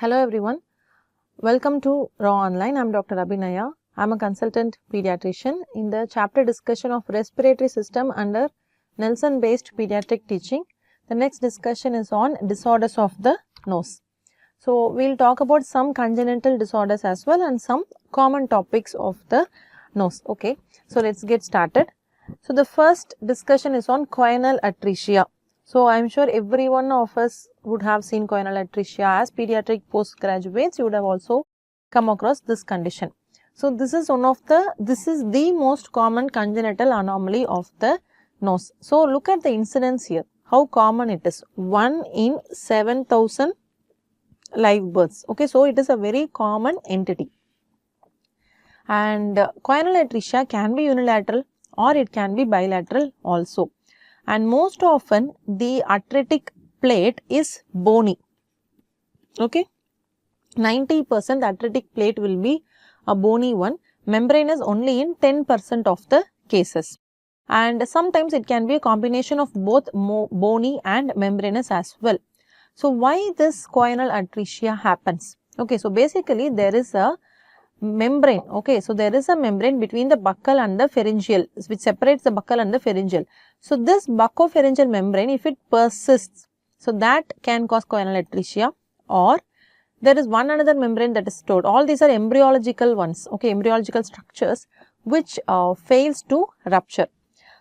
Hello everyone, welcome to RAAONLINE. I am Dr. Abhinaya. I am a consultant pediatrician in the chapter discussion of respiratory system under Nelson based pediatric teaching. The next discussion is on disorders of the nose. So, we will talk about some congenital disorders as well and some common topics of the nose. Okay. So, let us get started. So, the first discussion is on choanal atresia. So, I am sure every one of us would have seen choanal atresia. As pediatric postgraduates, you would have also come across this condition. So, this is the most common congenital anomaly of the nose. So, look at the incidence here, how common it is, 1 in 7,000 live births. Okay, so it is a very common entity. And choanal atresia can be unilateral or it can be bilateral also. And most often the atretic plate is bony. Okay, 90% atretic plate will be a bony one. Membranous only in 10% of the cases. And sometimes it can be a combination of both bony and membranous as well. So, why this choanal atresia happens? Okay, so basically there is a membrane. Okay, so there is a membrane between the buccal and the pharyngeal which separates the buccal and the pharyngeal. So, this buccopharyngeal membrane, if it persists, so that can cause choanal atresia, or there is one another membrane that is stored. All these are embryological ones, okay, embryological structures which fails to rupture.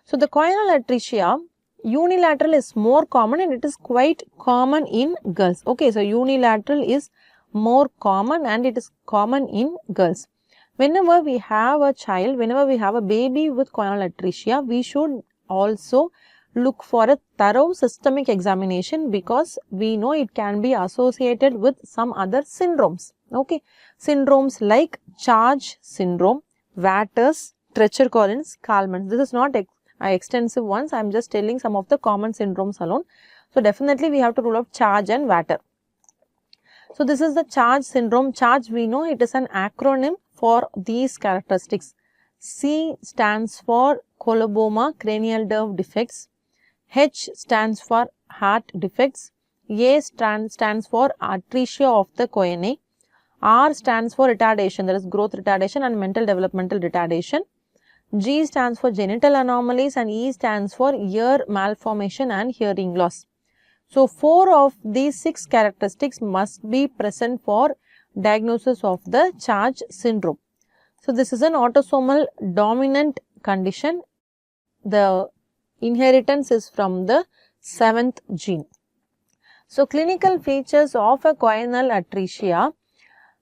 So, the choanal atresia unilateral is more common and it is quite common in girls. Okay, so unilateral is more common and it is common in girls. Whenever we have a child, whenever we have a baby with choanal atresia, we should also look for a thorough systemic examination because we know it can be associated with some other syndromes. Okay, syndromes like Charge syndrome, Vater's, Treacher-Collins, Kallman's. This is not extensive ones. I am just telling some of the common syndromes alone. So, definitely we have to rule out Charge and Vater. So, this is the Charge syndrome. Charge, we know it is an acronym for these characteristics. C stands for coloboma, cranial nerve defects. H stands for heart defects. A stands for atresia of the choanae. R stands for retardation, that is growth retardation and mental developmental retardation. G stands for genital anomalies and E stands for ear malformation and hearing loss. So, 4 of these 6 characteristics must be present for diagnosis of the Charge syndrome. So, this is an autosomal dominant condition. The inheritance is from the 7th gene. So, clinical features of a choanal atresia.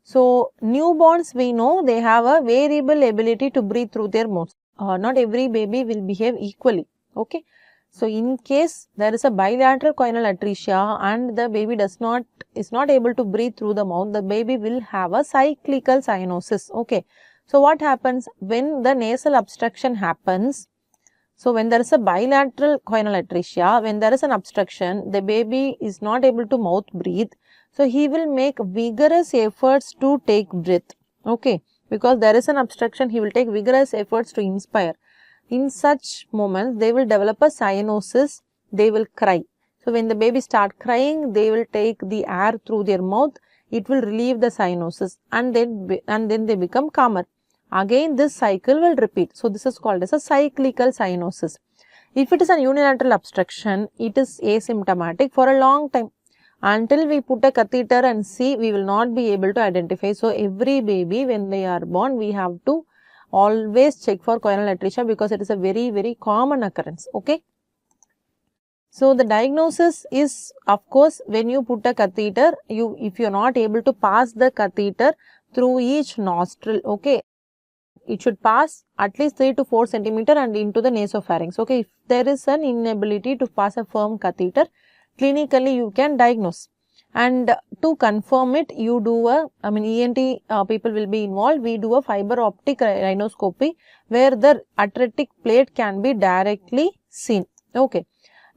So, newborns we know they have a variable ability to breathe through their mouth. Not every baby will behave equally. Okay. So, in case there is a bilateral choanal atresia and the baby is not able to breathe through the mouth, the baby will have a cyclical cyanosis. Okay. So, what happens when the nasal obstruction happens? So, when there is a bilateral choanal atresia, when there is an obstruction, the baby is not able to mouth breathe. So, he will make vigorous efforts to take breath. Okay. Because there is an obstruction, he will take vigorous efforts to inspire. In such moments, they will develop a cyanosis, they will cry. So, when the baby start crying, they will take the air through their mouth, it will relieve the cyanosis and then they become calmer. Again, this cycle will repeat. So, this is called as a cyclical cyanosis. If it is a unilateral obstruction, it is asymptomatic for a long time. Until we put a catheter and see, we will not be able to identify. So, every baby when they are born, we have to always check for choanal atresia because it is a very common occurrence. Okay. So, the diagnosis is of course when you put a catheter, if you are not able to pass the catheter through each nostril, okay, it should pass at least 3 to 4 centimeter and into the nasopharynx. Okay, if there is an inability to pass a firm catheter, clinically you can diagnose. And to confirm it, you do ENT people will be involved. We do a fiber optic rhinoscopy where the atretic plate can be directly seen. Okay.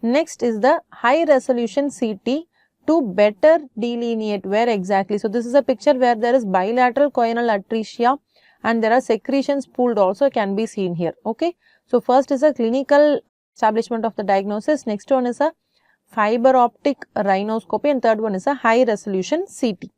Next is the high resolution CT to better delineate where exactly. So, this is a picture where there is bilateral choanal atresia and there are secretions pooled also can be seen here. Okay. So, first is a clinical establishment of the diagnosis. Next one is a fiber optic rhinoscopy and third one is a high resolution CT.